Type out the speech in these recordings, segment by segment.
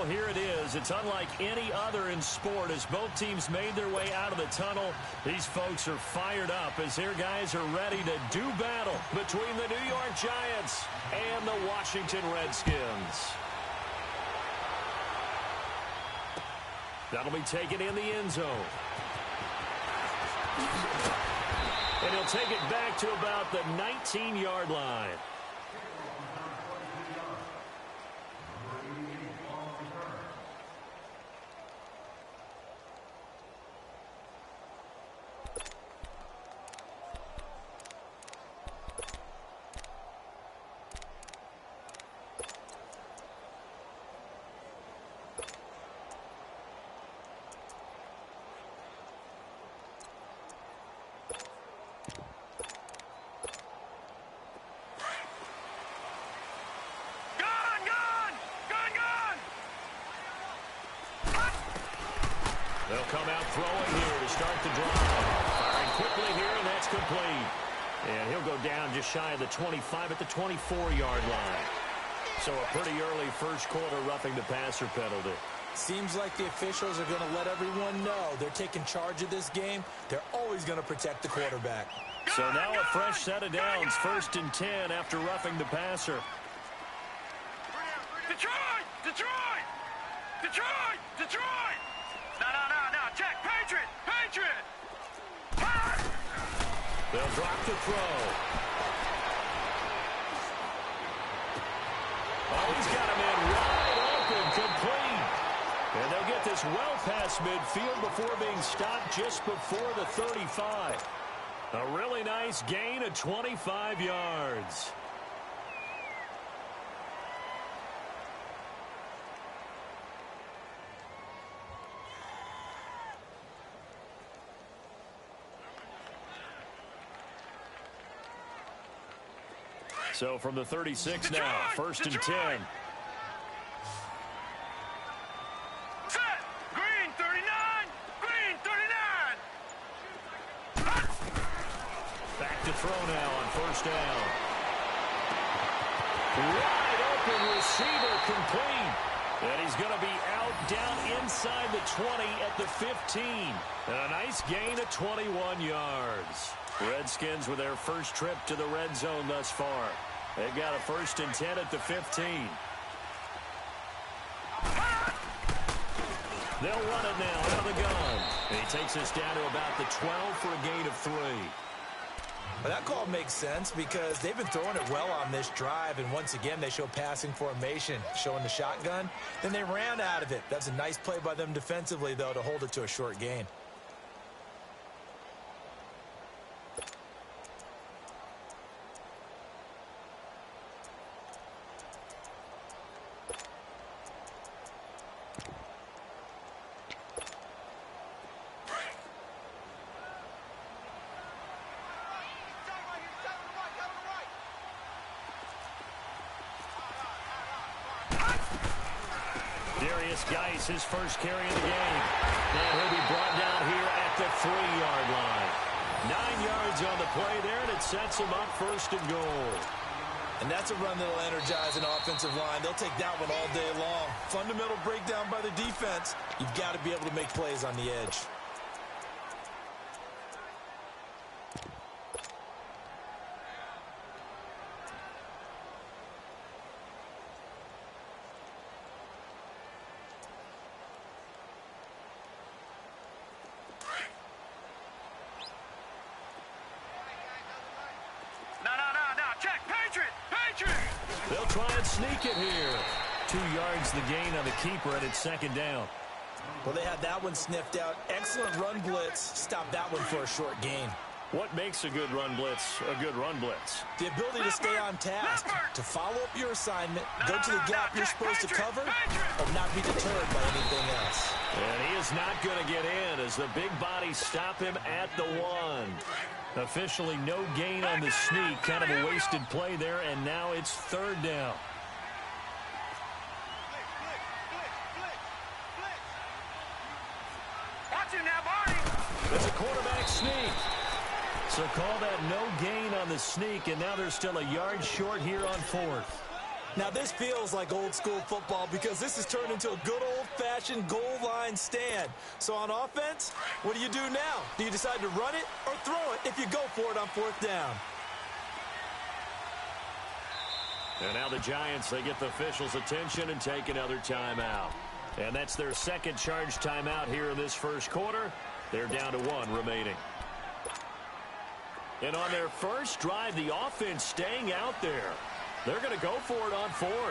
Here it is. It's unlike any other in sport. As both teams made their way out of the tunnel, these folks are fired up as their guys are ready to do battle between the New York Giants and the Washington Redskins. That'll be taken in the end zone. And he'll take it back to about the 19-yard line. They'll come out throwing here to start the drive. Firing quickly here, and that's complete. And he'll go down just shy of the 25 at the 24-yard line. So a pretty early first quarter roughing the passer penalty. Seems like the officials are going to let everyone know they're taking charge of this game. They're always going to protect the quarterback. So now a fresh set of downs, 1st and 10 after roughing the passer. Detroit! Detroit! Detroit! Detroit! No, check! Patriot! Patriot! They'll drop the throw. Oh, he's got him in wide open, complete. And they'll get this well past midfield before being stopped just before the 35. A really nice gain of 25 yards. So from the 36 now, 1st and 10. Set! Green 39! Green 39! Back to throw now on 1st down. Wide open receiver complete. And he's going to be out down inside the 20 at the 15. And a nice gain of 21 yards. Redskins with their first trip to the red zone thus far. They've got a 1st and 10 at the 15. They'll run it now out of the gun. And he takes us down to about the 12 for a gain of 3. Well, that call makes sense because they've been throwing it well on this drive, and once again they show passing formation, showing the shotgun. Then they ran out of it. That's a nice play by them defensively, though, to hold it to a short gain. Geis, his first carry of the game. And he'll be brought down here at the 3-yard line. 9 yards on the play there, and it sets him up 1st and goal. And that's a run that'll energize an offensive line. They'll take that one all day long. Fundamental breakdown by the defense. You've got to be able to make plays on the edge. They'll try and sneak it here. 2 yards the gain on the keeper, and it's 2nd down. Well, they had that one sniffed out. Excellent run blitz. Stop that one for a short gain. What makes a good run blitz a good run blitz? The ability to stay on task, to follow up your assignment, go to the gap you're supposed to cover, and not be deterred by anything else. And he is not going to get in as the big bodies stop him at the 1. Officially no gain on the sneak. Kind of a wasted play there, and now it's 3rd down. Watch him now, Barney! It's a quarterback sneak. So call that no gain on the sneak, and now they're still a yard short here on 4th. Now, this feels like old-school football because this has turned into a good old-fashioned goal line stand. So on offense, what do you do now? Do you decide to run it or throw it if you go for it on 4th down? And now the Giants, they get the officials' attention and take another timeout. And that's their second charge timeout here in this first quarter. They're down to 1 remaining. And on their first drive, the offense staying out there. They're going to go for it on 4th. All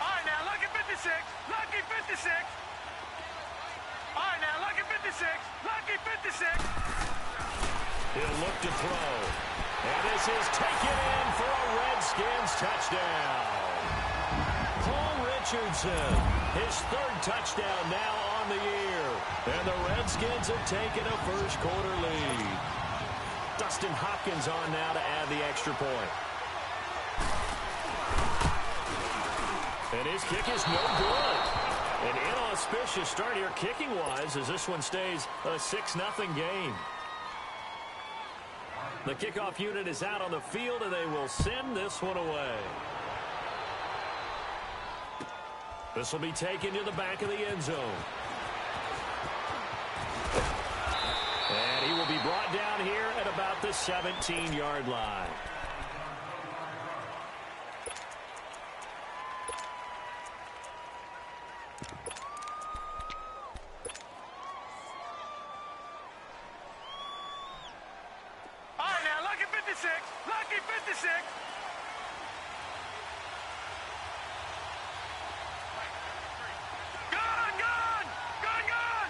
right, now, lucky 56. Lucky 56. All right, now, lucky 56. Lucky 56. He'll look to throw. And this is taken in for a Redskins touchdown. Paul Richardson, his 3rd touchdown now on the year. And the Redskins have taken a first quarter lead. Dustin Hopkins on now to add the extra point. And his kick is no good. An inauspicious start here kicking-wise as this one stays a 6-0 game. The kickoff unit is out on the field, and they will send this one away. This will be taken to the back of the end zone. And he will be brought down here at about the 17-yard line. All right, now, lucky 56. Lucky 56. Gun, gun! Gun, gun!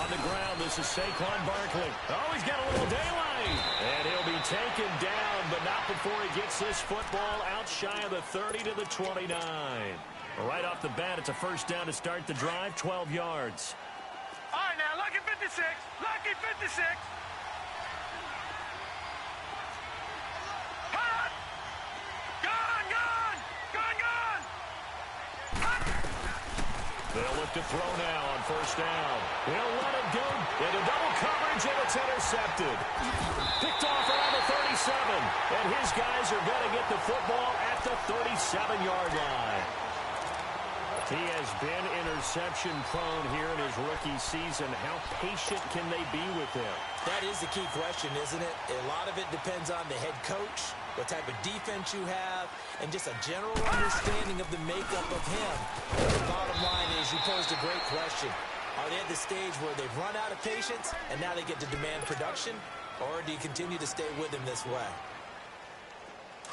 On the ground, this is Saquon Barkley. Oh, he's got a little daylight. And he'll be taken down, but not before he gets this football out shy of the 30 to the 29. Right off the bat, it's a first down to start the drive, 12 yards. All right, now, lucky 56. Lucky 56. Hot! Gun, gun! Gun, gun! Hot! They'll look to throw now on first down. He'll let it go into double coverage, and it's intercepted. Picked off around the 37, and his guys are going to get the football at the 37-yard line. He has been interception prone here in his rookie season. How patient can they be with him? That is the key question, isn't it? A lot of it depends on the head coach, what type of defense you have, and just a general understanding of the makeup of him. The bottom line is you posed a great question. Are they at the stage where they've run out of patience and now they get to demand production? Or do you continue to stay with him this way?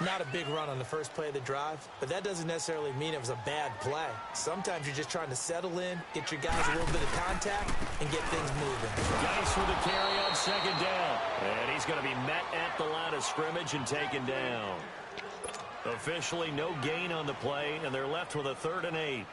Not a big run on the first play of the drive, but that doesn't necessarily mean it was a bad play. Sometimes you're just trying to settle in, get your guys a little bit of contact, and get things moving. Guys with the carry on second down. And he's going to be met at the line of scrimmage and taken down. Officially no gain on the play, and they're left with a 3rd and 8.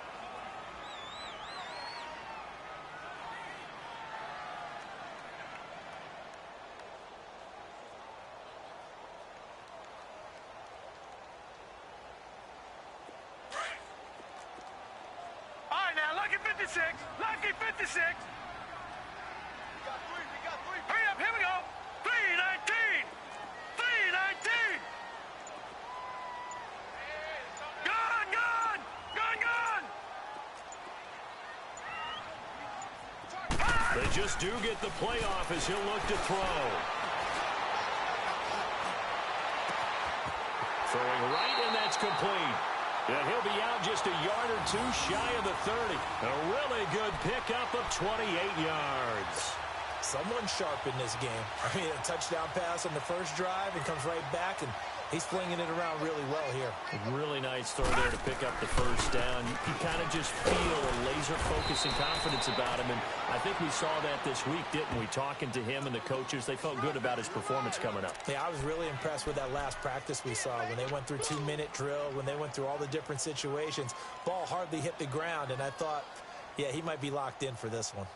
Lucky 56. Lucky 56. We got three. Hurry up, here we go. 319. 319. Gun, gun. Gun, gun. They just do get the playoff as he'll look to throw. Throwing right, and that's complete. And he'll be out just a yard or 2 shy of the 30. A really good pickup of 28 yards. Someone sharp in this game. I mean, a touchdown pass on the first drive and comes right back, and he's flinging it around really well here. Really nice throw there to pick up the first down. You kind of just feel a laser focus and confidence about him, and I think we saw that this week, didn't we? Talking to him and the coaches, they felt good about his performance coming up. Yeah, I was really impressed with that last practice we saw when they went through 2-minute drill, when they went through all the different situations. Ball hardly hit the ground, and I thought, yeah, he might be locked in for this one.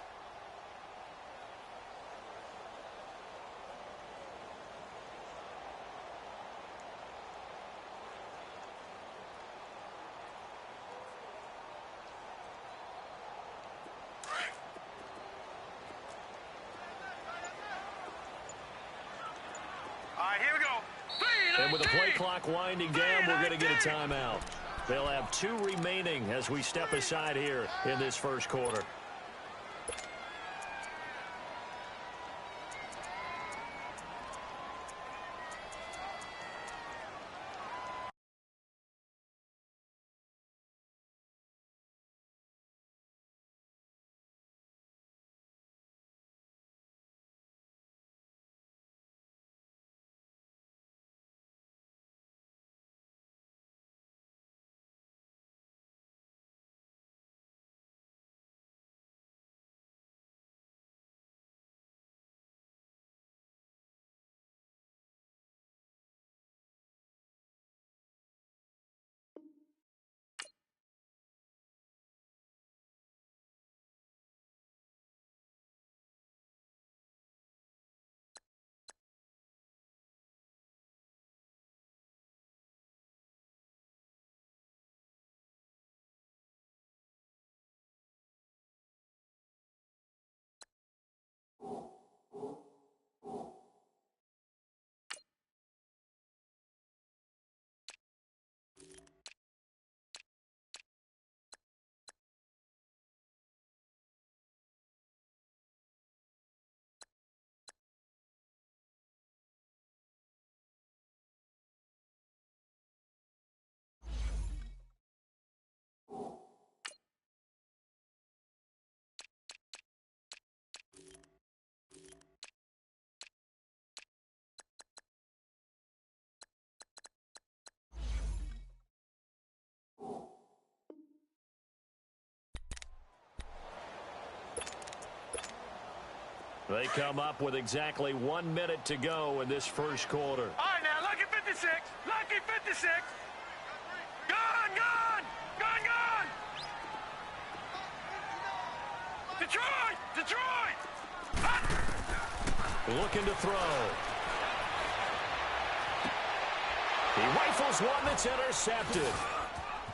with the play clock winding down, we're going to get a timeout. They'll have 2 remaining as we step aside here in this first quarter. They come up with exactly 1 minute to go in this first quarter. All right, now, lucky 56. Lucky 56. Gone, gone. Gone, gone. Detroit. Detroit. Looking to throw. He rifles one that's intercepted.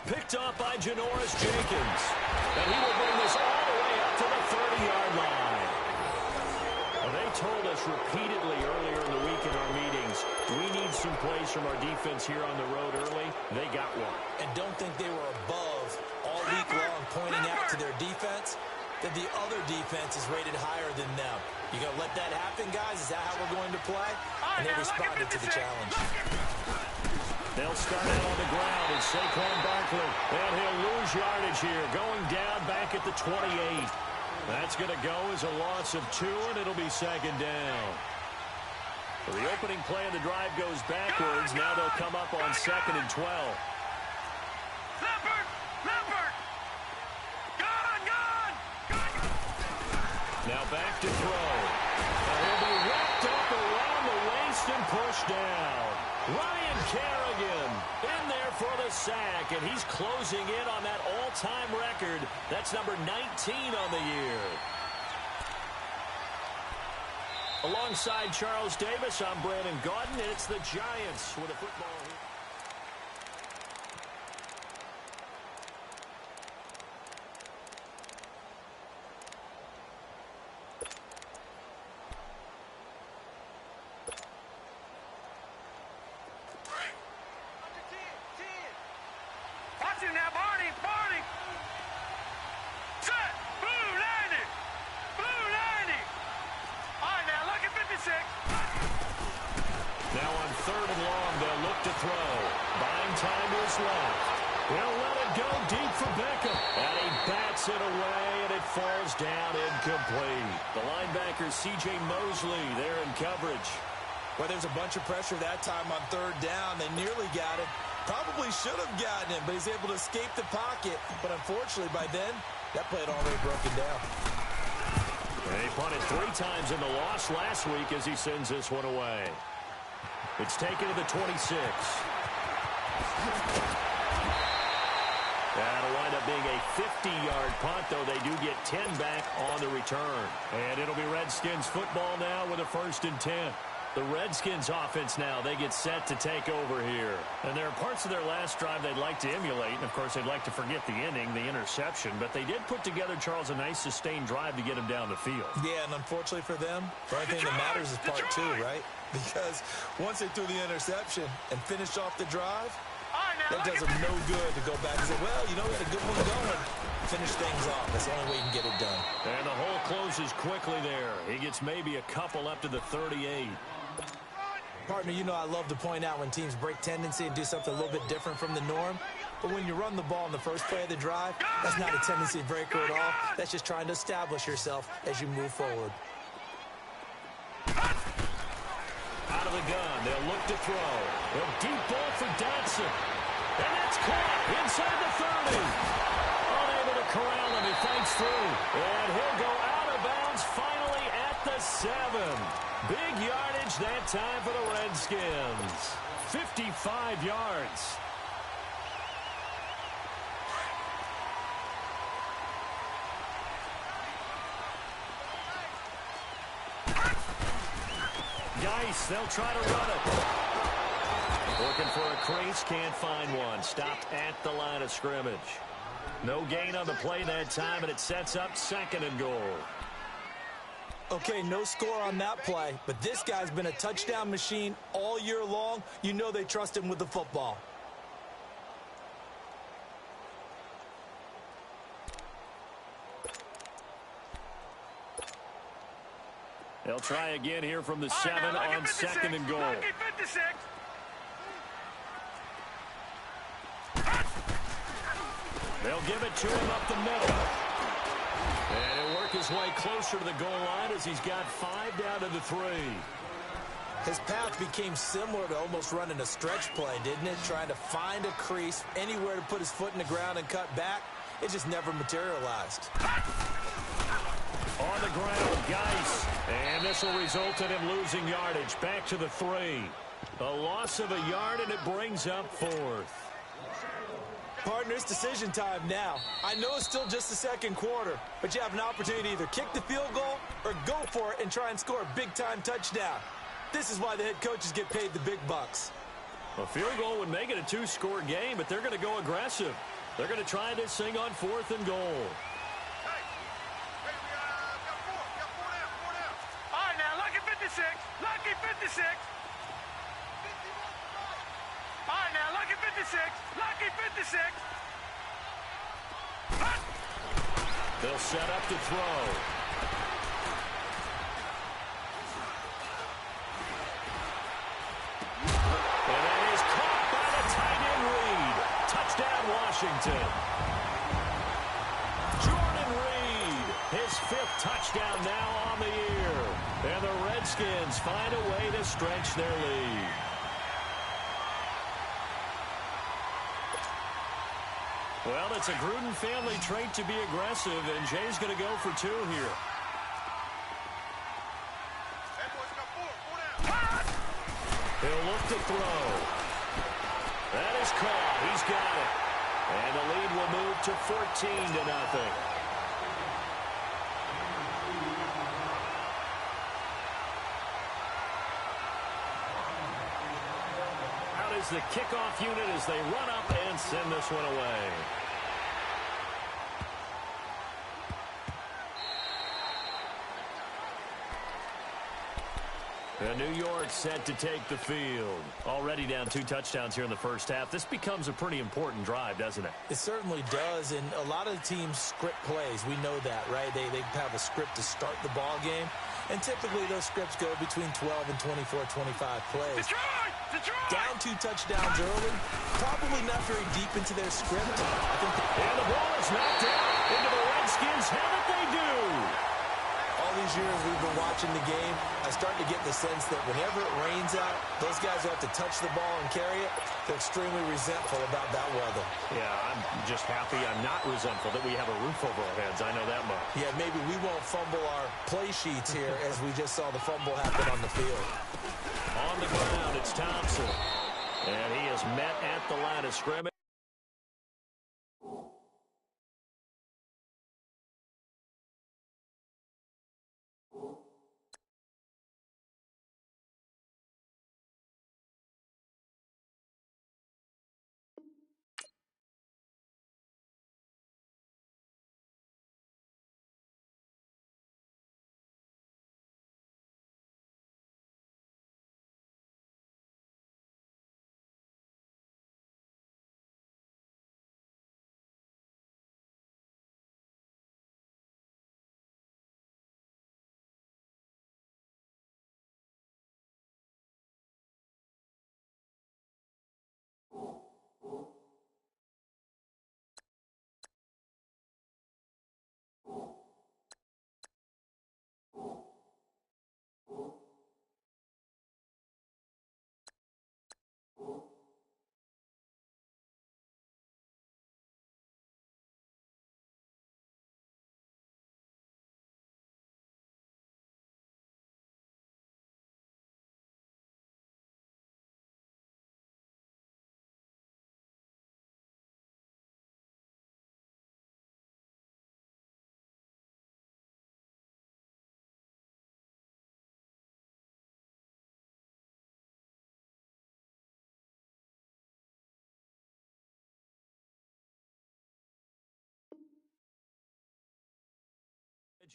Picked off by Janoris Jenkins. And he will bring this all the way up to the 30-yard line. They told us repeatedly earlier in the week in our meetings, we need some plays from our defense here on the road early. They got one. And don't think they were above all week long pointing out to their defense that the other defense is rated higher than them. You going to let that happen, guys? Is that how we're going to play? And they responded to the challenge. They'll start out on the ground and Saquon Barkley. And he'll lose yardage here, going down back at the 28. That's going to go as a loss of 2, and it'll be second down. So the opening play of the drive goes backwards. Now they'll come up on 2nd and 12. Leopard! Leopard! Gone, gone! Gone! Now back to throw. And he'll be wrapped up around the waist and pushed down. Ryan Kerrigan in there for the sack, and he's closing in on that all-time record. That's number 19 on the year. Alongside Charles Davis, I'm Brandon Gaudin, and it's the Giants with a football here. Watch him now, Barney! Barney! Set! Blue 90! Blue 90! All right, now, lucky 56. Now on 3rd and long, they'll look to throw. Buying time is left. They'll let it go deep for Beckham. And he bats it away, and it falls down incomplete. The linebacker, C.J. Mosley, there in coverage. Well, there's a bunch of pressure that time on 3rd down. They nearly got it. Probably should have gotten him, but he's able to escape the pocket. But unfortunately, by then, that play had already broken down. And he punted 3 times in the loss last week as he sends this one away. It's taken to the 26. That'll wind up being a 50-yard punt, though they do get 10 back on the return. And it'll be Redskins football now with a 1st and 10. The Redskins offense now, they get set to take over here. And there are parts of their last drive they'd like to emulate. And, of course, they'd like to forget the inning, the interception. But they did put together, Charles, a nice sustained drive to get him down the field. Yeah, and unfortunately for them, the only thing that matters is part two, right? Because once they threw the interception and finished off the drive, that does them no good to go back and say, well, you know, we had a good one going. Finish things off. That's the only way you can get it done. And the hole closes quickly there. He gets maybe a couple up to the 38. Partner, you know I love to point out when teams break tendency and do something a little bit different from the norm. But when you run the ball in the first play of the drive, that's not a tendency breaker at all. That's just trying to establish yourself as you move forward. Out of the gun, they'll look to throw. A deep ball for Dotson. And that's caught inside the 30. Unable to corral him. He fights through. And he'll go out of bounds finally at the 7. Big yardage that time for the Redskins. 55 yards. Geis, they'll try to run it. Looking for a crease, can't find one. Stopped at the line of scrimmage. No gain on the play that time, and it sets up 2nd and goal. Okay, no score on that play, but this guy's been a touchdown machine all year long. You know they trust him with the football. They'll try again here from the 7 on 2nd and goal. They'll give it to him up the middle. And he'll work his way closer to the goal line as he's got 5 down to the 3. His path became similar to almost running a stretch play, didn't it? Trying to find a crease, anywhere to put his foot in the ground and cut back. It just never materialized. On the ground, Geis. And this will result in him losing yardage. Back to the 3. A loss of a yard, and it brings up 4th. Partners, decision time now. I know it's still just the second quarter, but you have an opportunity to either kick the field goal or go for it and try and score a big-time touchdown. This is why the head coaches get paid the big bucks. A field goal would make it a 2-score game, but they're going to go aggressive. They're going to try this thing on 4th and goal. Lucky 56. All right, now, lucky 56. Lucky 56. They'll set up to throw. And that is caught by the tight end Reed. Touchdown, Washington. Jordan Reed, his 5th touchdown now on the year. And the Redskins find a way to stretch their lead. Well, it's a Gruden family trait to be aggressive, and Jay's going to go for 2 here. He'll look to throw. That is caught. He's got it. And the lead will move to 14-0. Is the kickoff unit as they run up and send this one away. New York set to take the field. Already down 2 touchdowns here in the first half. This becomes a pretty important drive, doesn't it? It certainly does, and a lot of the teams script plays. We know that, right? They have a script to start the ball game, and typically those scripts go between 12 and 24, 25 plays. Detroit! Down 2 touchdowns early, probably not very deep into their script. And the ball is knocked out into the Redskins. Have it they do. All these years we've been watching the game, I start to get the sense that whenever it rains out, those guys who have to touch the ball and carry it, they're extremely resentful about that weather. Yeah, I'm just happy I'm not resentful that we have a roof over our heads. I know that much. Yeah, maybe we won't fumble our play sheets here as we just saw the fumble happen on the field. On the ground, it's Thompson. And he is met at the line of scrimmage.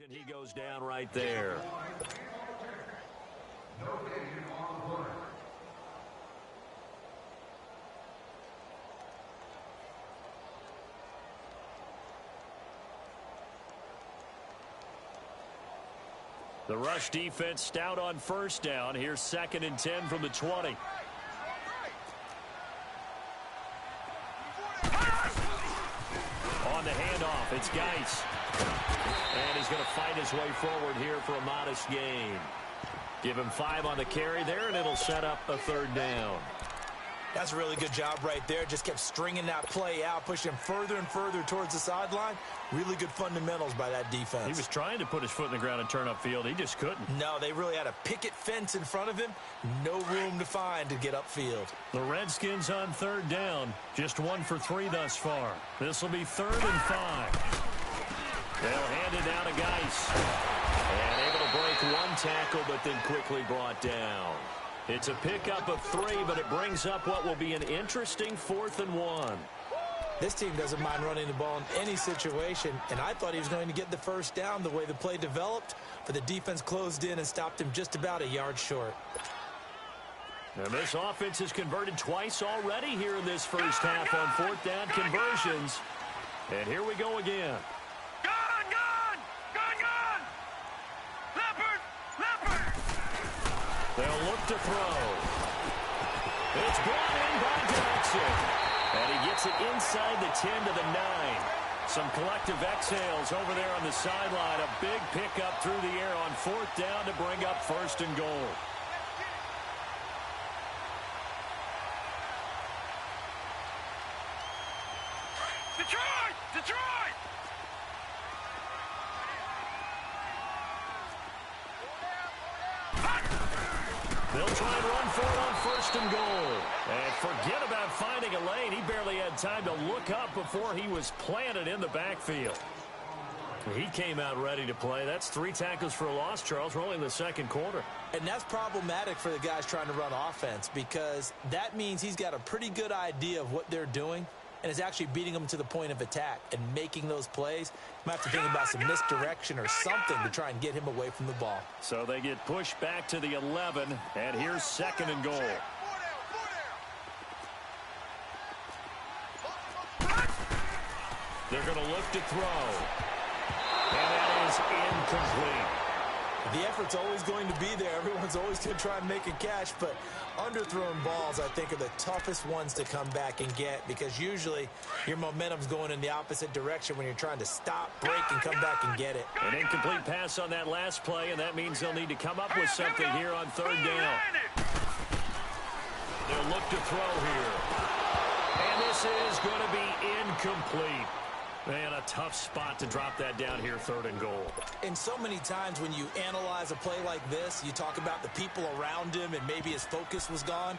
And he goes down right there. The rush defense stout on first down. Here's 2nd and 10 from the 20. On the handoff, it's Geis. And he's going to fight his way forward here for a modest gain. Give him 5 on the carry there, and it'll set up a 3rd down. That's a really good job right there. Just kept stringing that play out, pushing him further and further towards the sideline. Really good fundamentals by that defense. He was trying to put his foot in the ground and turn upfield. He just couldn't. No, they really had a picket fence in front of him. No room to find to get upfield. The Redskins on 3rd down. Just 1 for 3 thus far. This will be 3rd and 5. They'll hand it down to Geis. And able to break 1 tackle, but then quickly brought down. It's a pickup of 3, but it brings up what will be an interesting 4th and 1. This team doesn't mind running the ball in any situation, and I thought he was going to get the 1st down the way the play developed, but the defense closed in and stopped him just about a yard short. And this offense has converted twice already here in this first half on 4th down conversions. And here we go again. They'll look to throw. It's brought in by Jackson. And he gets it inside the 10 to the 9. Some collective exhales over there on the sideline. A big pickup through the air on 4th down to bring up 1st and goal. Detroit! Detroit! They'll try and run for it on 1st and goal. And forget about finding a lane. He barely had time to look up before he was planted in the backfield. He came out ready to play. That's 3 tackles for a loss, Charles. We're only in the 2nd quarter. And that's problematic for the guys trying to run offense because that means he's got a pretty good idea of what they're doing and is actually beating them to the point of attack and making those plays. You might have to think about some misdirection or something to try and get him away from the ball. So they get pushed back to the 11, and here's 2nd and goal. They're going to look to throw. And that is incomplete. The effort's always going to be there. Everyone's always going to try and make a catch, but underthrown balls, I think, are the toughest ones to come back and get because usually your momentum's going in the opposite direction when you're trying to stop, break, and come back and get it. An incomplete pass on that last play, and that means they'll need to come up with something here on 3rd down. They'll look to throw here. And this is going to be incomplete. Man, a tough spot to drop that down here, 3rd and goal. And so many times when you analyze a play like this, you talk about the people around him and maybe his focus was gone.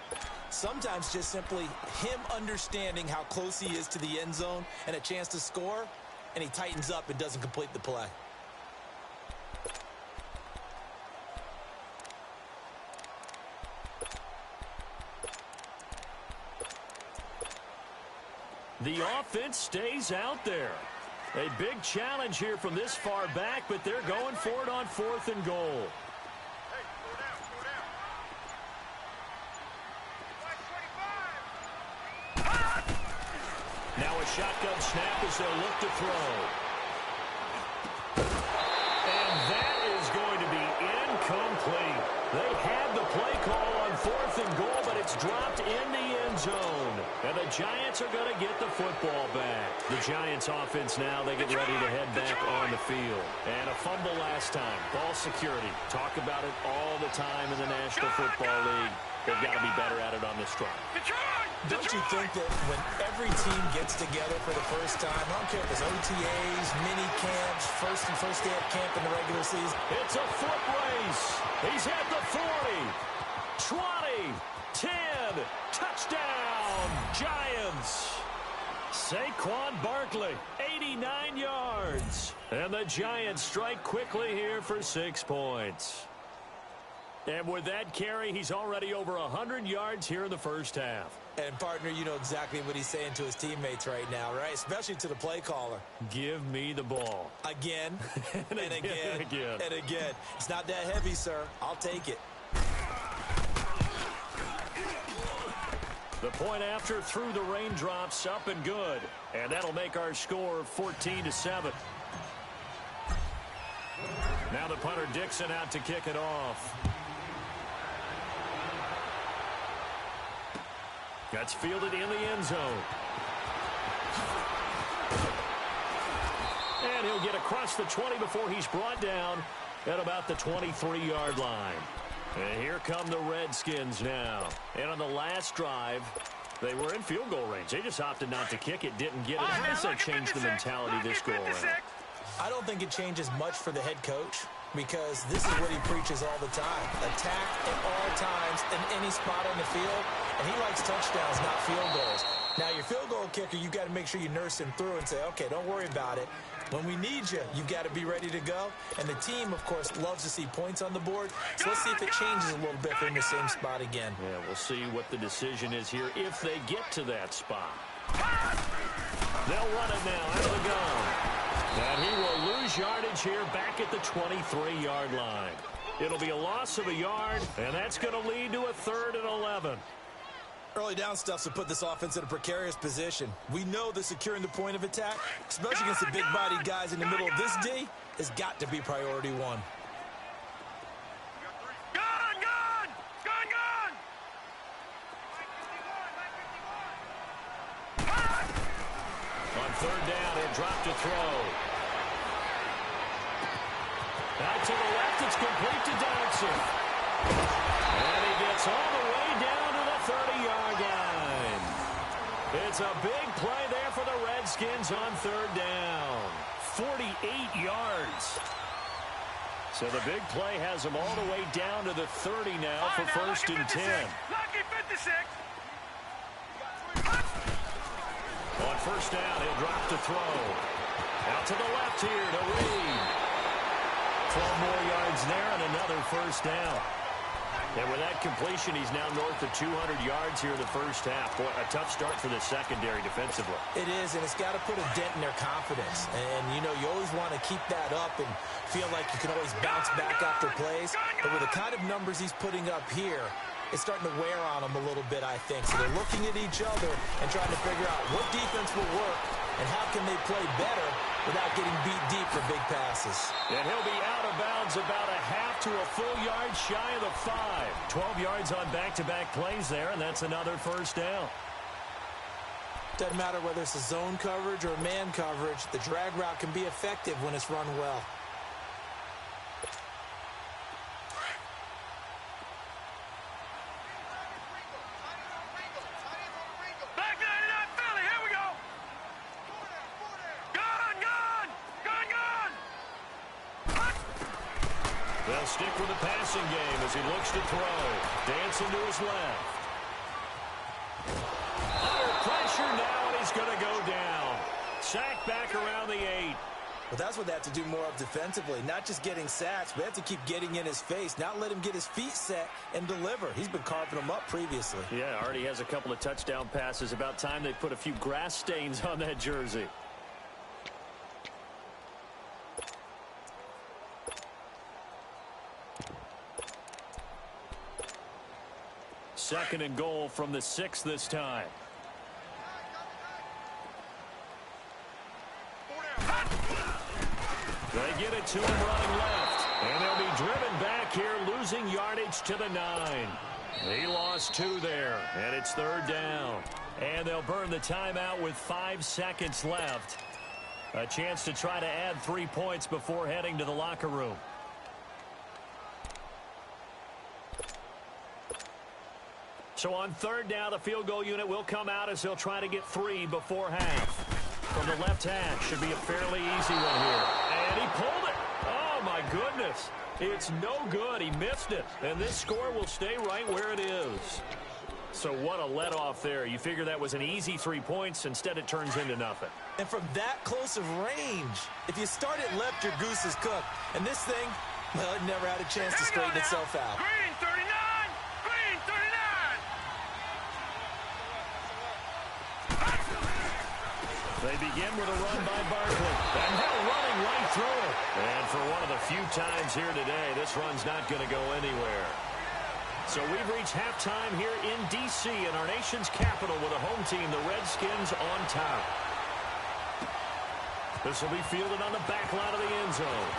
Sometimes just simply him understanding how close he is to the end zone and a chance to score, and he tightens up and doesn't complete the play. The offense stays out there. A big challenge here from this far back, but they're going for it on 4th and goal. Now a shotgun snap as they'll look to throw. And that is going to be incomplete. They had the play call on 4th and goal, but it's dropped in the end zone. And the Giants are going to get the football back. The Giants offense now, they get ready to head back on the field. And a fumble last time. Ball security. Talk about it all the time in the National Football League. They've got to be better at it on this drive. Don't you think that when every team gets together for the first time, I don't care if it's OTAs, mini camps, first day of camp in the regular season. It's a foot race. He's at the 40, 20, 10, touchdown, Giants. Saquon Barkley, 89 yards. And the Giants strike quickly here for 6 points. And with that carry, he's already over 100 yards here in the first half. And, partner, you know exactly what he's saying to his teammates right now, right? Especially to the play caller. Give me the ball. Again, and again. and again. It's not that heavy, sir. I'll take it. The point after through the raindrops, up and good. And that'll make our score 14-7. Now the punter Dixon out to kick it off. That's fielded in the end zone. And he'll get across the 20 before he's brought down at about the 23-yard line. And here come the Redskins now. And on the last drive, they were in field goal range. They just opted not to kick it, didn't get it. How does that change the mentality this go around? I don't think it changes much for the head coach, because this is what he preaches all the time. Attack at all times in any spot on the field, and he likes touchdowns, not field goals. Now, your field goal kicker, you got to make sure you nurse him through and say, okay, don't worry about it. When we need you, you got to be ready to go. And the team, of course, loves to see points on the board. So let's see if it changes a little bit if they're in the same spot again. Yeah, we'll see what the decision is here if they get to that spot. They'll run it now out of the gun. And he will lose yardage here back at the 23-yard line. It'll be a loss of a yard, and that's going to lead to a 3rd and 11. Early down stuffs will put this offense in a precarious position. We know that securing the point of attack, especially against the big-bodied guys in the middle of this D, has got to be priority one. Gun, gun! Gun, gun! On 3rd down, he'll drop to throw. Out to the left, it's complete to Dodson. And he gets all the way down to the 30-yard line. It's a big play there for the Redskins on 3rd down. 48 yards. So the big play has them all the way down to the 30 now for 1st and 10. Lucky 56. On 1st down, he'll drop to throw. Out to the left here to Reed. 12 more yards there and another 1st down. And with that completion, he's now north of 200 yards here in the 1st half. Boy, a tough start for the secondary defensively. It is, and it's got to put a dent in their confidence. And, you know, you always want to keep that up and feel like you can always bounce back after plays. But with the kind of numbers he's putting up here, it's starting to wear on them a little bit, I think. So they're looking at each other and trying to figure out what defense will work and how can they play better without getting beat deep for big passes. And he'll be out of bounds about a half to a full yard shy of the 5. 12 yards on back-to-back plays there, and that's another 1st down. Doesn't matter whether it's a zone coverage or man coverage, the drag route can be effective when it's run well. They'll stick with the passing game as he looks to throw. Dancing to his left. Under pressure now, and he's going to go down. Sacked back around the 8. Well, that's what they have to do more of defensively. Not just getting sacks, but they have to keep getting in his face. Not let him get his feet set and deliver. He's been carving them up previously. Yeah, already has a couple of touchdown passes. About time they put a few grass stains on that jersey. Second and goal from the 6 this time. They get it to him running left. And they'll be driven back here, losing yardage to the 9. He lost 2 there, and it's 3rd down. And they'll burn the timeout with 5 seconds left. A chance to try to add 3 points before heading to the locker room. So on 3rd down, the field goal unit will come out as they'll try to get 3 before half. From the left hash, should be a fairly easy one here. And he pulled it. Oh, my goodness. It's no good. He missed it. And this score will stay right where it is. So what a let-off there. You figure that was an easy 3 points. Instead, it turns into nothing. And from that close of range, if you start it left, your goose is cooked. And this thing, well, it never had a chance to straighten itself out. Green 39! Green 39! They begin with a run by Barkley. And now running right through it. And for one of the few times here today, this run's not going to go anywhere. So we've reached halftime here in D.C. in our nation's capital with a home team, the Redskins, on top. This will be fielded on the back line of the end zone.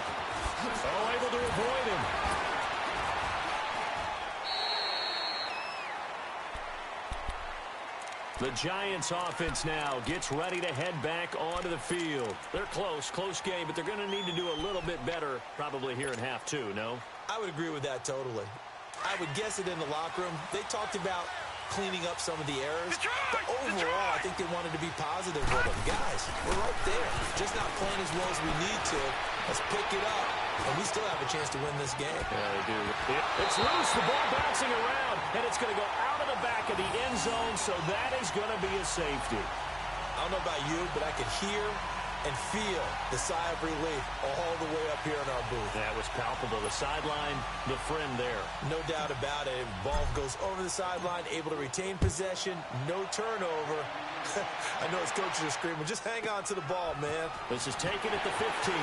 Oh, able to avoid him. The Giants offense now gets ready to head back onto the field. They're close game, but they're going to need to do a little bit better probably here in half two, no? I would agree with that totally. I would guess it in the locker room. They talked about cleaning up some of the errors. But overall, I think they wanted to be positive with them. Guys, we're right there. Just not playing as well as we need to. Let's pick it up. And we still have a chance to win this game. Yeah, they do. It's loose. The ball bouncing around. And it's going to go out of the back of the end zone. So that is going to be a safety. I don't know about you, but I could hear and feel the sigh of relief all the way up here in our booth. That was palpable. The sideline, the friend there. No doubt about it. Ball goes over the sideline, able to retain possession, no turnover. I know his coaches are screaming, just hang on to the ball, man. This is taken at the 15.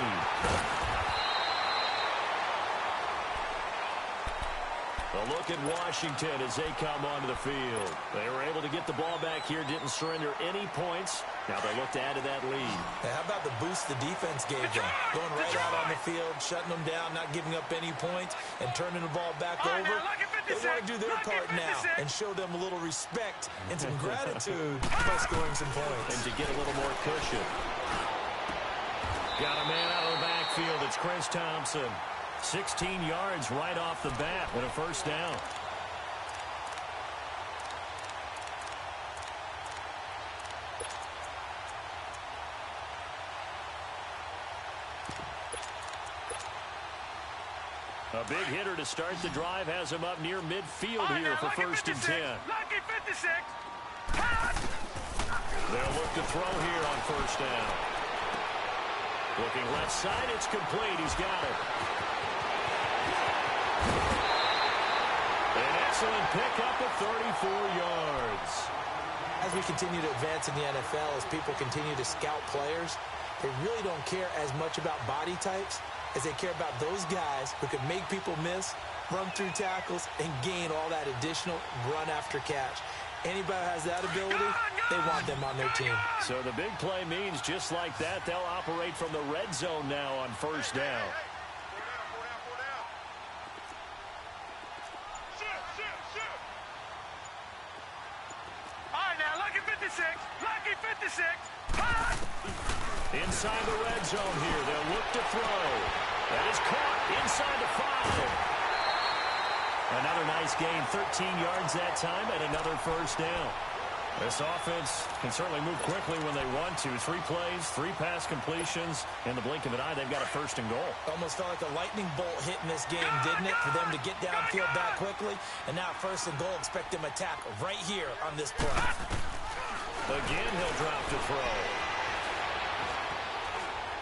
A look at Washington as they come onto the field. They were able to get the ball back here, didn't surrender any points. Now they look to add to that lead. How about the boost the defense gave them? Going right out on the field, shutting them down, not giving up any points, and turning the ball back over. They want to do their part now and show them a little respect and some gratitude by scoring some points. And to get a little more cushion. Got a man out of the backfield. It's Chris Thompson. 16 yards right off the bat and a first down. A big hitter to start the drive has him up near midfield here for first and 10. Lucky 56. They'll look to throw here on first down. Looking left side, it's complete. He's got it. An excellent pickup of 34 yards. As we continue to advance in the NFL, as people continue to scout players, they really don't care as much about body types as they care about those guys who can make people miss, run through tackles, and gain all that additional run after catch. Anybody who has that ability, they want them on their team. So the big play means just like that, they'll operate from the red zone now on first down. Lucky 56. Inside the red zone here. They'll look to throw. That is caught inside the 5. Another nice gain, 13 yards that time, and another first down. This offense can certainly move quickly when they want to. 3 plays, 3 pass completions. In the blink of an eye, they've got a first and goal. Almost felt like a lightning bolt hit in this game, didn't it? For them to get downfield back quickly. And now first and goal, expect them to tackle right here on this play. Again, he'll drop to throw.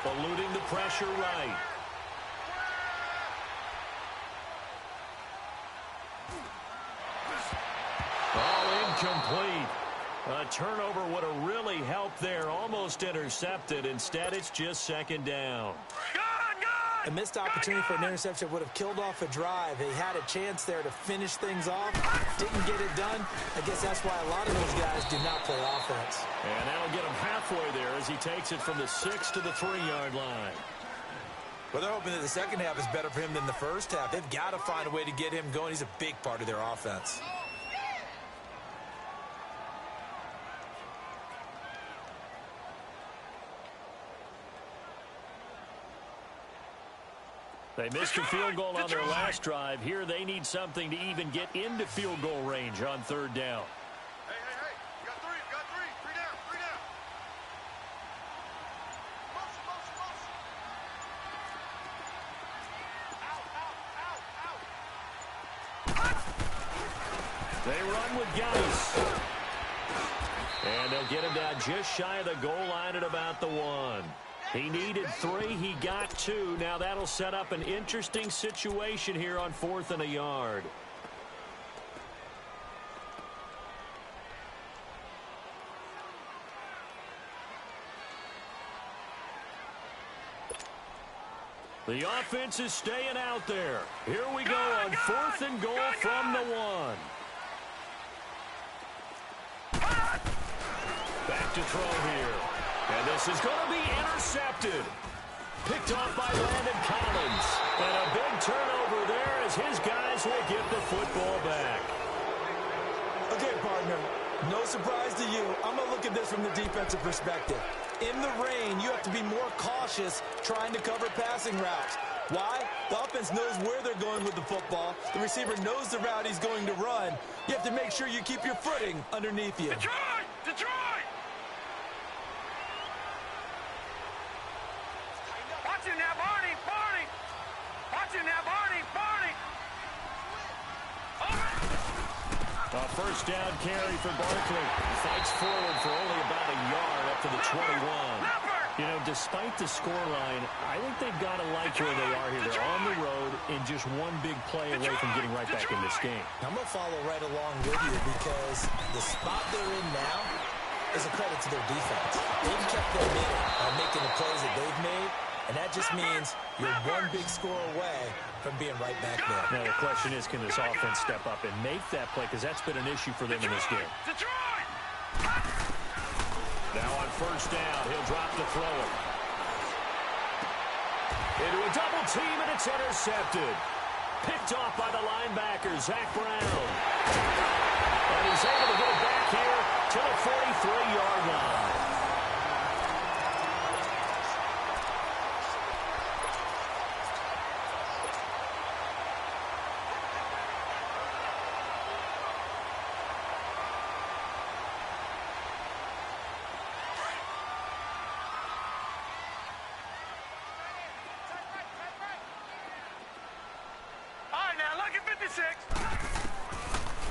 Eluding the pressure right. All incomplete. A turnover would have really helped there. Almost intercepted. Instead, it's just second down. A missed opportunity for an interception would have killed off a drive. They had a chance there to finish things off. Didn't get it done. I guess that's why a lot of those guys do not play offense. And that'll get him halfway there as he takes it from the 6 to the 3-yard line. Well, they're hoping that the second half is better for him than the first half. They've got to find a way to get him going. He's a big part of their offense. They missed a field goal on their last drive. Here they need something to even get into field goal range on third down. Hey. You got three. Three down. Motion. Out. They run with Geis. And they'll get him down just shy of the goal line at about the 1. He needed 3. He got 2. Now that'll set up an interesting situation here on 4th and a yard. The offense is staying out there. Here we go on 4th and goal from the 1. Back to throw here. And this is going to be intercepted. Picked off by Landon Collins. And a big turnover there as his guys will get the football back. Okay, partner, no surprise to you. I'm going to look at this from the defensive perspective. In the rain, you have to be more cautious trying to cover passing routes. Why? The offense knows where they're going with the football. The receiver knows the route he's going to run. You have to make sure you keep your footing underneath you. Detroit! Detroit! Watch him now, Barney! Barney! Watch him now, Barney! Barney! A first down carry for Barkley. Fights forward for only about a yard up to the 21. You know, despite the scoreline, I think they've got to like where they are here. They're on the road and just one big play away from getting right back in this game. I'm going to follow right along with you because the spot they're in now is a credit to their defense. They've kept them in it by making the plays that they've made, and that just means you're one big score away from being right back there. Now, the question is, can this offense step up and make that play? Because that's been an issue for them in this game. Detroit! Now on first down, he'll drop to throw it. Into a double team, and it's intercepted. Picked off by the linebacker, Zach Brown. And he's able to get it back here to the 43-yard line.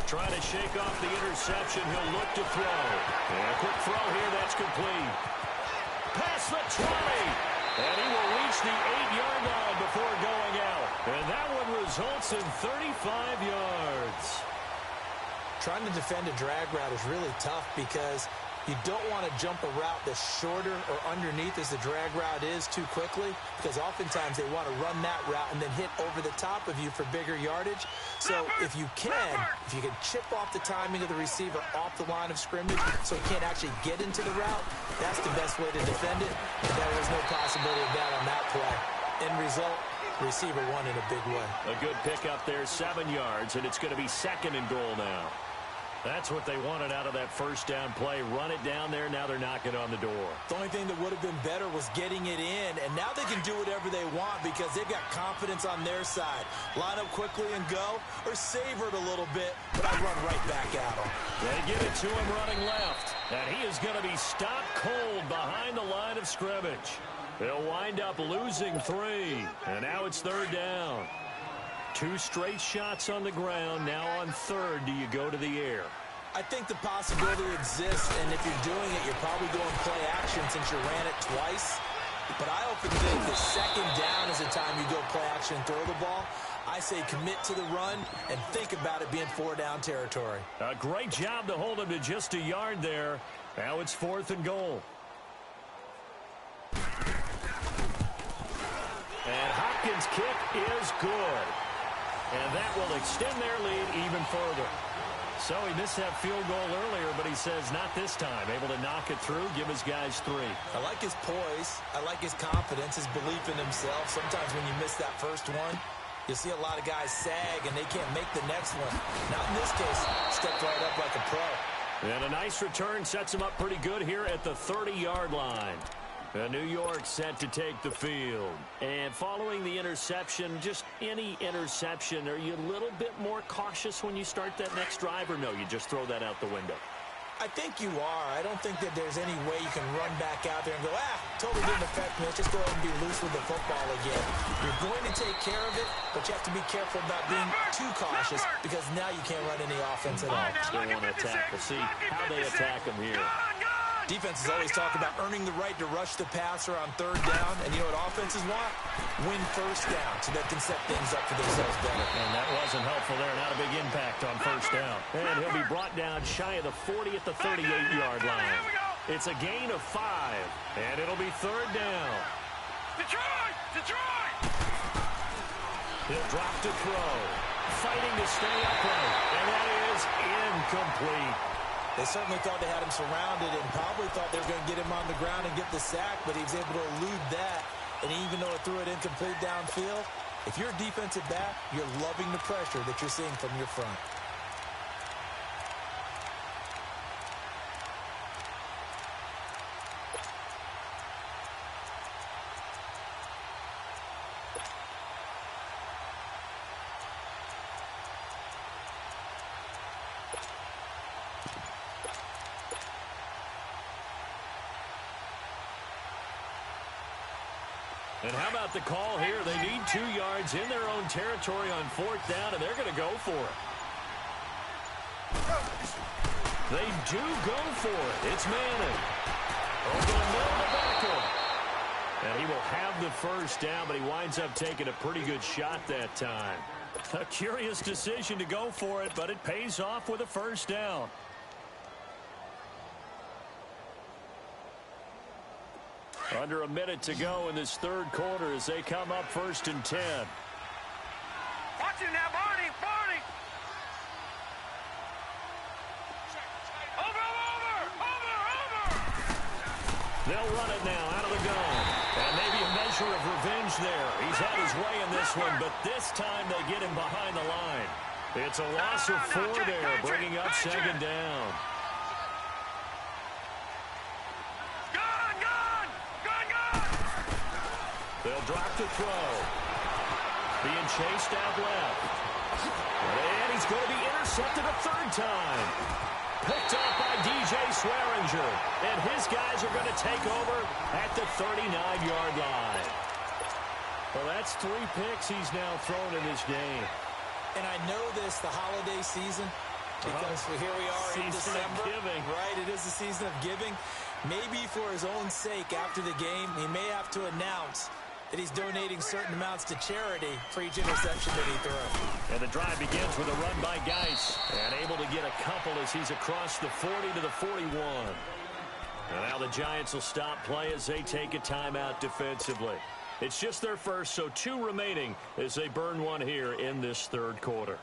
Trying to shake off the interception. He'll look to throw. And a quick throw here. That's complete. Past the 20. And he will reach the 8-yard line before going out. And that one results in 35 yards. Trying to defend a drag route is really tough because you don't want to jump a route that's shorter or underneath as the drag route is too quickly, because oftentimes they want to run that route and then hit over the top of you for bigger yardage. So if you can chip off the timing of the receiver off the line of scrimmage so he can't actually get into the route, that's the best way to defend it. And there was no possibility of that on that play. End result, receiver won in a big way. A good pickup there, 7 yards, and it's going to be 2nd and goal now. That's what they wanted out of that first down play. Run it down there. Now they're knocking on the door. The only thing that would have been better was getting it in, and now they can do whatever they want because they've got confidence on their side. Line up quickly and go, or savor it a little bit, but I run right back at them. They give it to him running left, and he is going to be stopped cold behind the line of scrimmage. They'll wind up losing 3, and now it's 3rd down. 2 straight shots on the ground. Now on 3rd, do you go to the air? I think the possibility exists, and if you're doing it, you're probably going play action since you ran it twice. But I often think the 2nd down is the time you go play action and throw the ball. I say commit to the run and think about it being 4-down territory. A great job to hold him to just a yard there. Now it's 4th and goal. And Hopkins' kick is good. And that will extend their lead even further. So he missed that field goal earlier, but he says not this time. Able to knock it through, give his guys 3. I like his poise. I like his confidence, his belief in himself. Sometimes when you miss that first one, you see a lot of guys sag and they can't make the next one. Not in this case. Stepped right up like a pro. And a nice return sets him up pretty good here at the 30-yard line. New York set to take the field. And following the interception, just any interception, are you a little bit more cautious when you start that next drive, or no, you just throw that out the window? I think you are. I don't think that there's any way you can run back out there and go, totally didn't affect me. Let's just go ahead and be loose with the football again. You're going to take care of it, but you have to be careful about being too cautious because now you can't run any offense at all. Still want to attack. We'll see how they attack them here. Defenses always talk about earning the right to rush the passer on 3rd down, and you know what offenses want? Win 1st down so they can set things up for themselves better. And that wasn't helpful there. Not a big impact on 1st down. And he'll be brought down shy of the 40 at the 38-yard line. It's a gain of 5, and it'll be 3rd down. Detroit! Detroit! He'll drop to throw. Fighting to stay upright. And that is incomplete. They certainly thought they had him surrounded and probably thought they were going to get him on the ground and get the sack, but he was able to elude that. And even though it threw it incomplete downfield, if you're a defensive back, you're loving the pressure that you're seeing from your front. And how about the call here? They need 2 yards in their own territory on 4th down, and they're going to go for it. They do go for it. It's Manning. Over the middle of the backfield. And he will have the first down, but he winds up taking a pretty good shot that time. A curious decision to go for it, but it pays off with a first down. Under a minute to go in this 3rd quarter as they come up 1st and 10. Watch him now, Barney! Barney! Over! They'll run it now out of the gun. And maybe a measure of revenge there. He's had his way in this one, but this time they get him behind the line. It's a loss of 4 there, bringing up 2nd down. They'll drop to throw. Being chased out left. And he's going to be intercepted a 3rd time. Picked up by DJ Swearinger. And his guys are going to take over at the 39-yard line. Well, that's 3 picks he's now thrown in this game. And I know this, the holiday season, because here we are in December. Giving. Right, it is the season of giving. Maybe for his own sake after the game, he may have to announce that he's donating certain amounts to charity for each interception that he throws. And the drive begins with a run by Geis. And able to get a couple as he's across the 40 to the 41. And now the Giants will stop play as they take a timeout defensively. It's just their first, so 2 remaining as they burn one here in this 3rd quarter.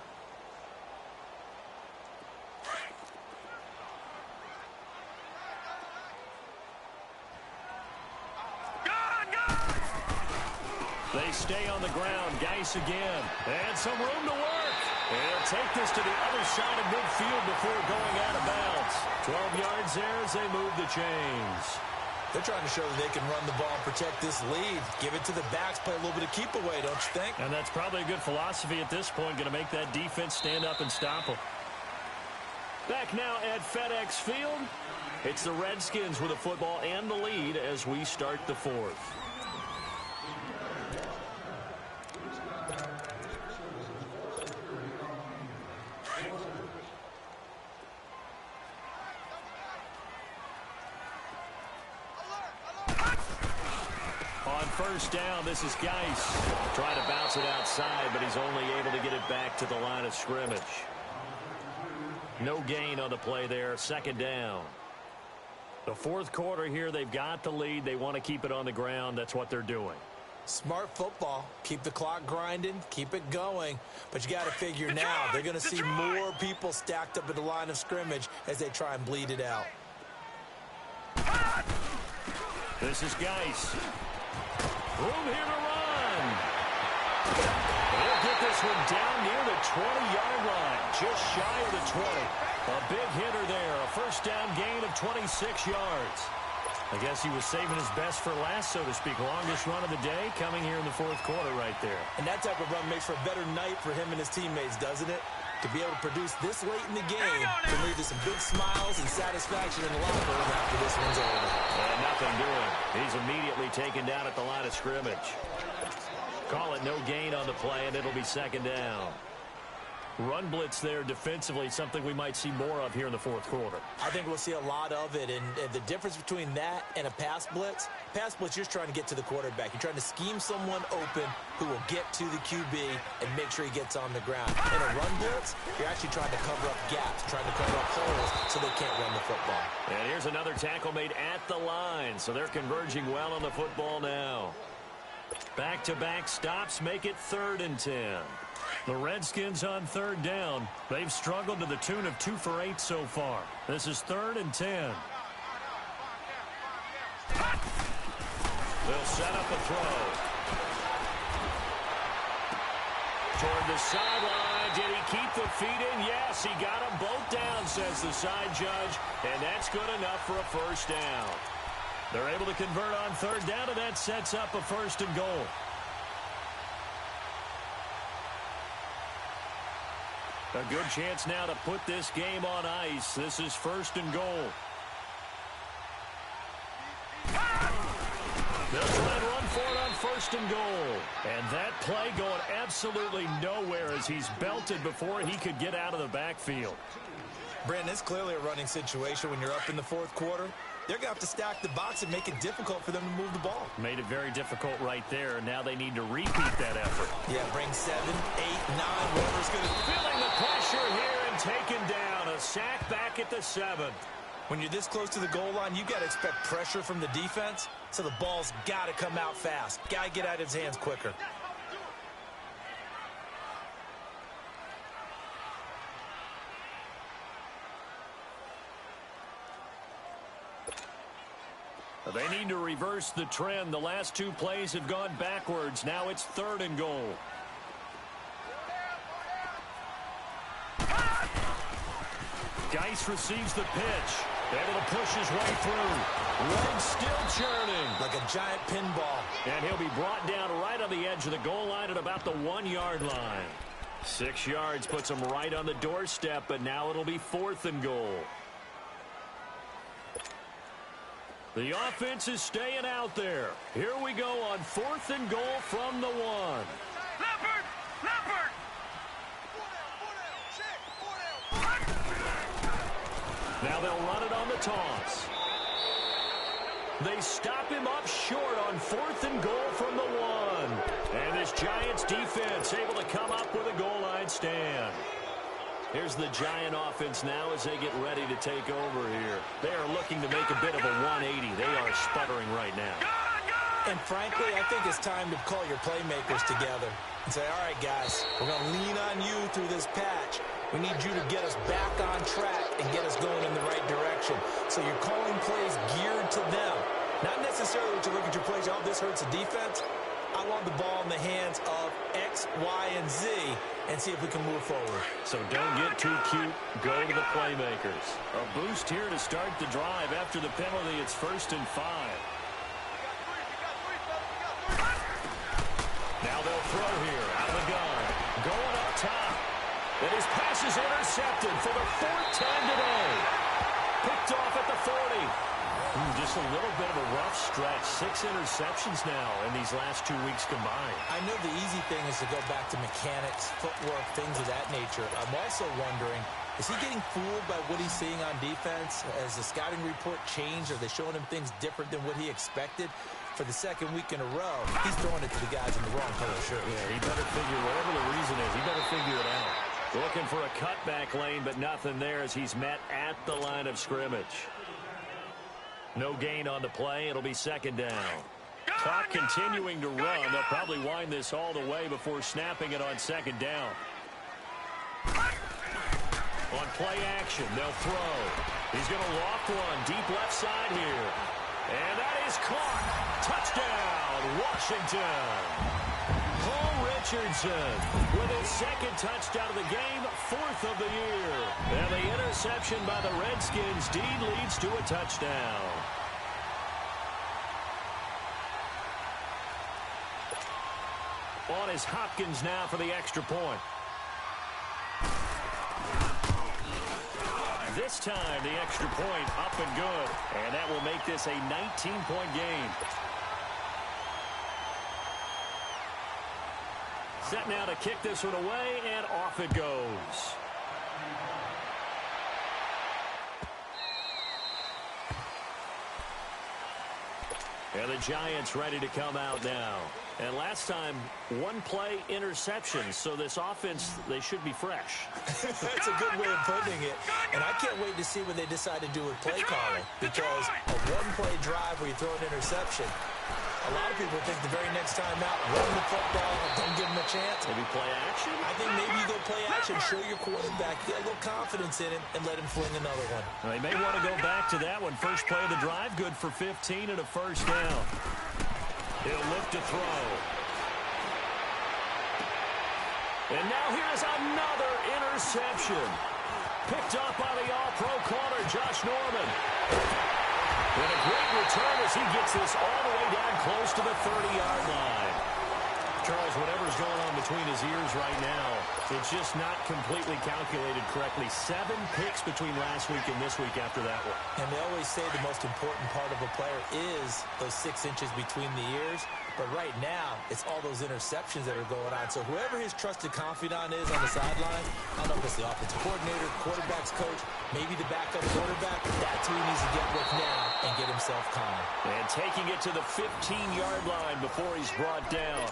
They stay on the ground. Geis again. And some room to work. And he'll take this to the other side of midfield before going out of bounds. 12 yards there as they move the chains. They're trying to show that they can run the ball and protect this lead. Give it to the backs, play a little bit of keep away, don't you think? And that's probably a good philosophy at this point. Going to make that defense stand up and stop them. Back now at FedEx Field. It's the Redskins with the football and the lead as we start the 4th. First down, this is Geis. Trying to bounce it outside, but he's only able to get it back to the line of scrimmage. No gain on the play there. 2nd down. The 4th quarter here, they've got the lead. They want to keep it on the ground. That's what they're doing. Smart football. Keep the clock grinding. Keep it going. But you got to figure now, they're going to see more people stacked up at the line of scrimmage as they try and bleed it out. This is Geis. Room here to run. He'll get this one down near the 20-yard line, just shy of the 20. A big hitter there, a first down gain of 26 yards. I guess he was saving his best for last, so to speak. Longest run of the day coming here in the 4th quarter right there. And that type of run makes for a better night for him and his teammates, doesn't it? To be able to produce this late in the game can lead to some big smiles and satisfaction in the locker room after this one's over. And nothing doing. He's immediately taken down at the line of scrimmage. Call it no gain on the play, and it'll be 2nd down. Run blitz there defensively, something we might see more of here in the 4th quarter. I think we'll see a lot of it, and the difference between that and a pass blitz, you're just trying to get to the quarterback. You're trying to scheme someone open who will get to the QB and make sure he gets on the ground. In a run blitz, you're actually trying to cover up gaps, trying to cover up holes so they can't run the football. And here's another tackle made at the line, so they're converging well on the football now. Back-to-back stops make it 3rd and 10. The Redskins on 3rd down. They've struggled to the tune of 2 for 8 so far. This is 3rd and 10. They'll set up a throw. Toward the sideline. Did he keep the feet in? Yes, he got them both down, says the side judge. And that's good enough for a first down. They're able to convert on 3rd down, and that sets up a 1st and goal. A good chance now to put this game on ice. This is 1st and goal. They'll try and run for it on 1st and goal. And that play going absolutely nowhere as he's belted before he could get out of the backfield. Brandon, it's clearly a running situation when you're up in the 4th quarter. They're going to have to stack the box and make it difficult for them to move the ball. Made it very difficult right there. Now they need to repeat that effort. Yeah, bring 7, 8, 9, whatever's going to... Feeling the pressure here and taken down. A sack back at the 7. When you're this close to the goal line, you've got to expect pressure from the defense, so the ball's got to come out fast. Got to get out of his hands quicker. They need to reverse the trend. The last 2 plays have gone backwards. Now it's 3rd and goal. Geis receives the pitch. Able to push his way through. Red still churning. Like a giant pinball. And he'll be brought down right on the edge of the goal line at about the 1-yard line. 6 yards puts him right on the doorstep, but now it'll be 4th and goal. The offense is staying out there. Here we go on 4th and goal from the 1. Leopard! Leopard! Now they'll run it on the toss. They stop him up short on 4th and goal from the 1. And this Giants defense able to come up with a goal line stand. Here's the Giant offense now as they get ready to take over here. They are looking to make a bit of a 180. They are sputtering right now. And frankly, I think it's time to call your playmakers together and say, all right, guys, we're going to lean on you through this patch. We need you to get us back on track and get us going in the right direction. So you're calling plays geared to them. Not necessarily to look at your plays, oh, this hurts the defense. I want the ball in the hands of X, Y, and Z and see if we can move forward. So don't get too cute. Go to the playmakers. A boost here to start the drive. After the penalty, it's 1st and 5. Now they'll throw here out of the gun. Going up top. And his pass is intercepted for the 4th time today. Picked off at the 40. Just a little bit of a rough stretch. 6 interceptions now in these last 2 weeks combined. I know the easy thing is to go back to mechanics, footwork, things of that nature. I'm also wondering, is he getting fooled by what he's seeing on defense? Has the scouting report changed? Are they showing him things different than what he expected? For the 2nd week in a row, he's throwing it to the guys in the wrong color shirt. Yeah, he better figure, whatever the reason is, he better figure it out. Looking for a cutback lane, but nothing there as he's met at the line of scrimmage. No gain on the play. It'll be 2nd down. Clock continuing to run. They'll probably wind this all the way before snapping it on 2nd down. On play action, they'll throw. He's going to loft one deep left side here. And that is caught. Touchdown, Washington. Paul Richardson with his 2nd touchdown of the game, 4th of the year. And the interception by the Redskins deed leads to a touchdown. On is Hopkins now for the extra point. This time the extra point up and good. And that will make this a 19-point game. Set now to kick this one away, and off it goes. And the Giants ready to come out now. And last time, 1 play interception. So this offense, they should be fresh. That's a good way of putting it. And I can't wait to see what they decide to do with play calling. Because a 1-play drive where you throw an interception, A lot of people think the very next time out, run the football, don't give him a chance. Maybe play action? I think maybe you go play action, show your quarterback, get a little confidence in him, and let him fling another one. Well, they may want to go back to that one. First play of the drive, good for 15 and a first down. He'll look to throw. And now here's another interception. Picked up by the all-pro corner, Josh Norman. And a great return as he gets this all the way down close to the 30-yard line. Charles, whatever's going on between his ears right now, it's just not completely calculated correctly. 7 picks between last week and this week after that one. And they always say the most important part of a player is those 6 inches between the ears. But right now, it's all those interceptions that are going on. So whoever his trusted confidant is on the sideline, I don't know if it's the offensive coordinator, quarterback's coach, maybe the backup quarterback, that's who he needs to get with now and get himself calm. And taking it to the 15-yard line before he's brought down.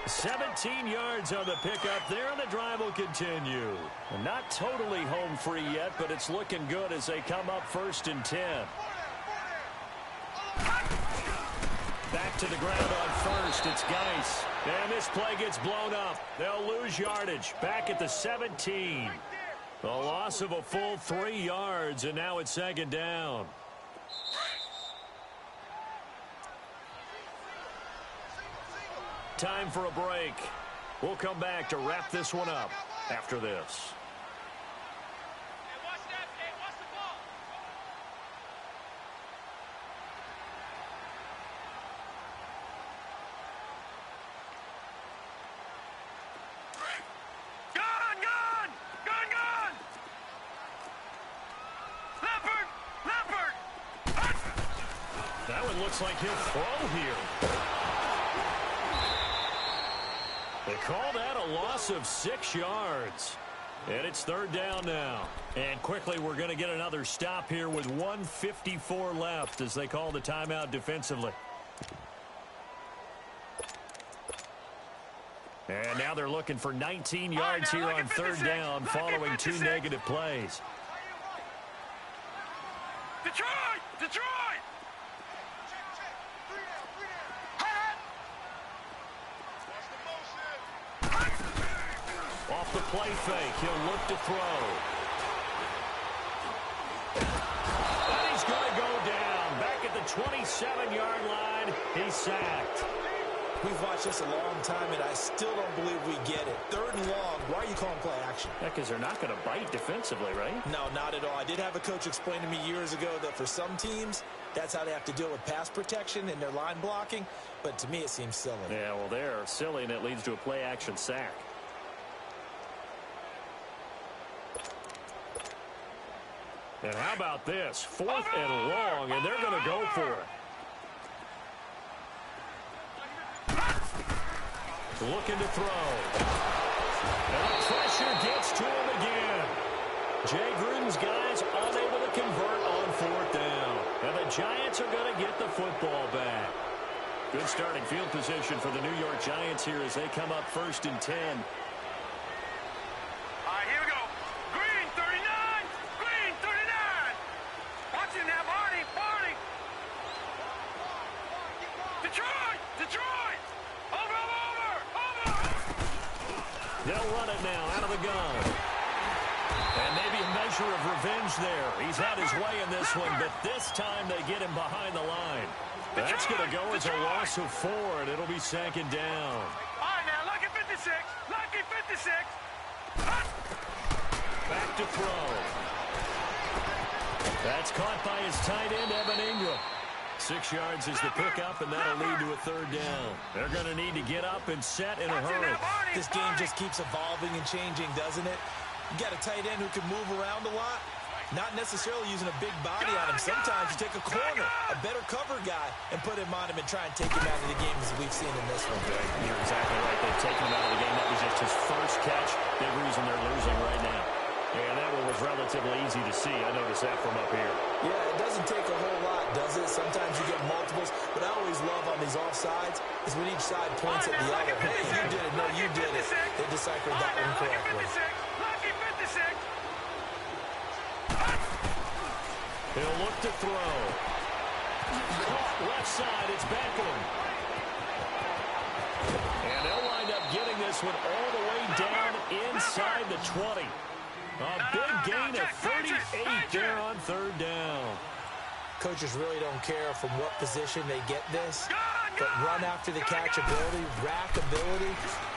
17 yards on the pickup there, and the drive will continue. Not totally home free yet, but it's looking good as they come up 1st and 10. Back to the ground on first. It's Geis. And this play gets blown up. They'll lose yardage. Back at the 17. A loss of a full 3 yards, and now it's 2nd down. Time for a break. We'll come back to wrap this one up after this. That one looks like he'll throw here. They call that a loss of 6 yards. And it's 3rd down now. And quickly we're going to get another stop here with 1:54 left as they call the timeout defensively. And now they're looking for 19 yards here on 3rd down following 2 negative plays. Detroit! Detroit! Off the play fake, he'll look to throw. And he's going to go down. Back at the 27-yard line, he's sacked. We've watched this a long time, and I still don't believe we get it. 3rd and long, why are you calling play action? Yeah, because they're not going to bite defensively, right? No, not at all. I did have a coach explain to me years ago that for some teams, that's how they have to deal with pass protection and their line blocking. But to me, it seems silly. Yeah, well, they're silly, and it leads to a play action sack. And how about this? 4th and long, and they're going to go for it. Looking to throw. And the pressure gets to him again. Jay Gruden's guys unable to convert on 4th down. And the Giants are going to get the football back. Good starting field position for the New York Giants here as they come up 1st and 10. They'll run it now out of the gun. And maybe a measure of revenge there. He's had his way in this one, but this time they get him behind the line. That's going to go as a loss of 4, and it'll be 2nd down. All right, now, lucky 56. Lucky 56. Back to throw. That's caught by his tight end, Evan Ingram. 6 yards is the pickup, and that'll lead to a 3rd down. They're going to need to get up and set in a hurry. This game just keeps evolving and changing, doesn't it? You got a tight end who can move around a lot, not necessarily using a big body on him. Sometimes you take a corner, a better cover guy, and put him on him and try and take him out of the game as we've seen in this one. You're exactly right. They've taken him out of the game. That was just his first catch. Big reason they're losing right now. And that one was relatively easy to see. I noticed that from up here. Yeah, it doesn't take a whole lot, does it? Sometimes you get multiples. What I always love on these offsides is when each side points at the other. Hey, you did it. No, you did it. They deciphered that one correctly. Lucky 56. He'll look to throw. Left side, it's Beckham. this one all the way down inside the 20. A big gain of 38 there on third down. Coaches really don't care from what position they get this, but run after the catch ability, rack ability,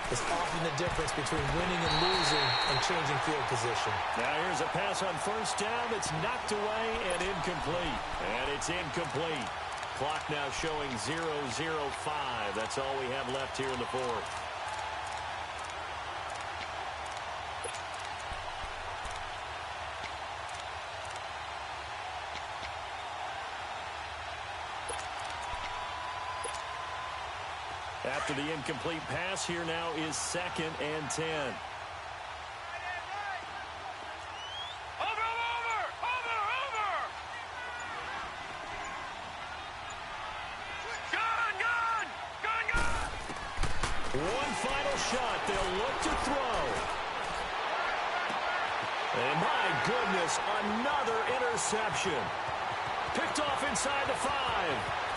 is often the difference between winning and losing and changing field position. Now here's a pass on first down that's knocked away and incomplete. And it's incomplete. Clock now showing 0-0-5. That's all we have left here in the fourth. After the incomplete pass, here now is 2nd and 10. One final shot. They'll look to throw. And my goodness, another interception. Picked off inside the 5.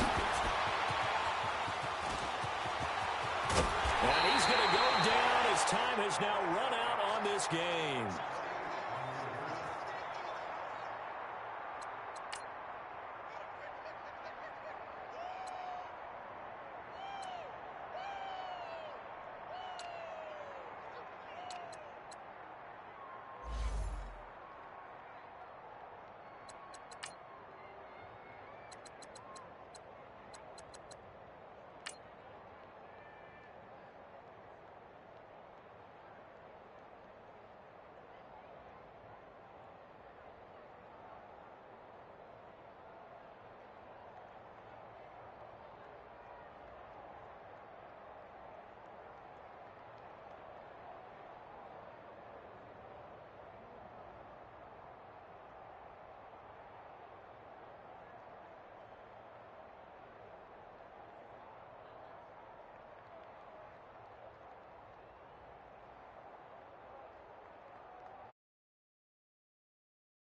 And he's going to go down as time has now run out on this game.